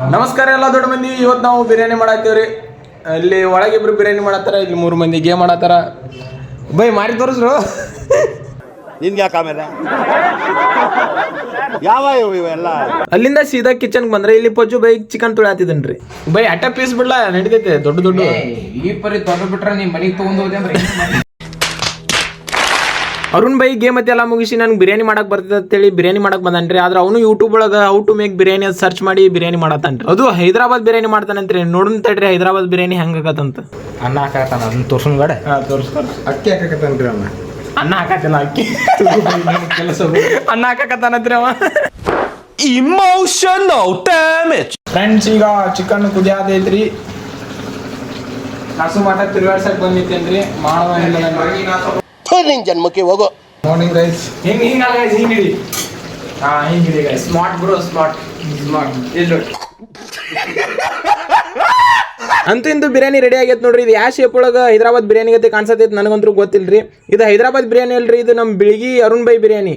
ನಮಸ್ಕಾರ ಎಲ್ಲ ದೊಡ್ಡ ಮಂದಿ. ಇವತ್ತು ನಾವು ಬಿರಿಯಾನಿ ಮಾಡತ್ತೀವ್ರಿ. ಇಲ್ಲಿ ಒಳಗೆ ಇಬ್ರು ಬಿರಿಯಾನಿ ಮಾಡತ್ತಾರ, ಇಲ್ಲಿ 3 ಮಂದಿ ಗೇಮ್ ಮಾಡತ್ತಾರ. ಬೈ ಮಾಡಿ ತೋರಿಸ್ರು. ನಿನ್ಗೆ ಯಾಕೆ ಆಮೇಲೆ ಯಾವ ಇವೆಲ್ಲ. ಅಲ್ಲಿಂದ ಸೀದಾ ಕಿಚನ್ಗೆ ಬಂದ್ರೆ ಇಲ್ಲಿ ಪಜ್ಜು ಬೈ ಚಿಕನ್ ತುಳಿಯಾತಿದನ್ರಿ. ಬೈ ಅಟ್ಟ ಪೀಸ್ ಬಿಡ್ಲಾ ನಡಿತೈತೆ ದೊಡ್ಡ ದೊಡ್ಡ. ಈ ಪರಿ ದೊಡ್ಡ ಬಿಟ್ರೆ ನೀ ಮನೆಗೆ ತಗೊಂಡು ಹೋದೆ ಅಂದ್ರೆ ಅರುಣ್ ಬೈ ಗೇಮ್ ಮತ್ತೆ ಎಲ್ಲ ಮುಗಿಸಿ ನನಗೆ ಬಿರಿಯಾನಿ ಮಾಡಕ್ ಬರ್ತದೆ ಅಂತೇಳಿ ಬಿರಿಯಾನಿ ಮಾಡಕ್ ಬಂದನ್ರಿ. ಆದ್ರೆ ಅವನು ಯೂಟ್ಯೂಬ್ ಒಳಗೆ ಹೌ ಟು ಮೇಕ್ ಬಿರಿಯಾನಿ ಅದು ಸರ್ಚ್ ಮಾಡಿ ಬಿರಿಯಾನಿ ಮಾಡತ್ತಾನ್ರಿ. ಅದು ಹೈದರಾಬಾದ್ ಬಿರಿಯಾನಿ ಮಾಡ್ತಾನಂತ್ರಿ. ನೋಡೋಣ ತಡ್ರಿ ಹೈದರಾಬಾದ್ ಬಿರಿಯಾನಿ ಹೆಂಗಾಗತ್ತಂತ. ಅನ್ನ ಹಾಕತ್ತಾನ ಅದನ್ನ ತೋರ್ಸೋನ್ ಗಡೆ ಅಕ್ಕಿ ಹಾಕಕತ್ತನ್ರಿ ಅಮ್ಮ. ಅನ್ನ ಹಾಕತ್ತಿಲ್ಲ ಅಕ್ಕಿ ಕೆಲಸ ಅನ್ನ ಹಾಕತ್ತಾನಂತ್ರಿ ಅವ. Emotional damage. ಫ್ರೆಂಡ್ಸ್ ಈಗ ಚಿಕನ್ ಕುದಿಯಾದೈತ್ರಿ. ಹಸು ಮಾಟ ತಿರುಗಾಡ್ಸಕ್ ಬಂದಿತ್ತೇನ್ರಿ. ಮಾಡುವ ನಿನ್ ಜನ್ಮಕ್ಕೆ ಹೋಗೋ. ಮಾರ್ನಿಂಗ್ ರೈಸ್ ಹಿಂಗ್ ಹಿಂಗಿಡಿ. ಹಿಂಗಿಡಿ ಗೈಸ್. ಸ್ಮಾರ್ಟ್ ಬ್ರೋ, ಸ್ಮಾರ್ಟ್ ಇಲ್ಲ ಅಂತೂ ಇಂದು ಬಿರಿಯಾನಿ ರೆಡಿ ಆಗೈತೆ ನೋಡ್ರಿ. ಇದು ಯಾವ ಶೇಪ್ ಒಳಗೆ ಹೈದರಾಬಾದ್ ಬಿರಿಯಾನಿ ಗತೆ ಕಾಣಿಸತೈತೆ ನನಗಂತೂ ಗೊತ್ತಿಲ್ರಿ. ಇದು ಹೈದರಾಬಾದ್ ಬಿರಿಯಾನಿ ಅಲ್ರಿ, ಇದು ನಮ್ಮ ಬಿಳಿಗಿ ಅರುಣ್ ಬೈ ಬಿರಿಯಾನಿ.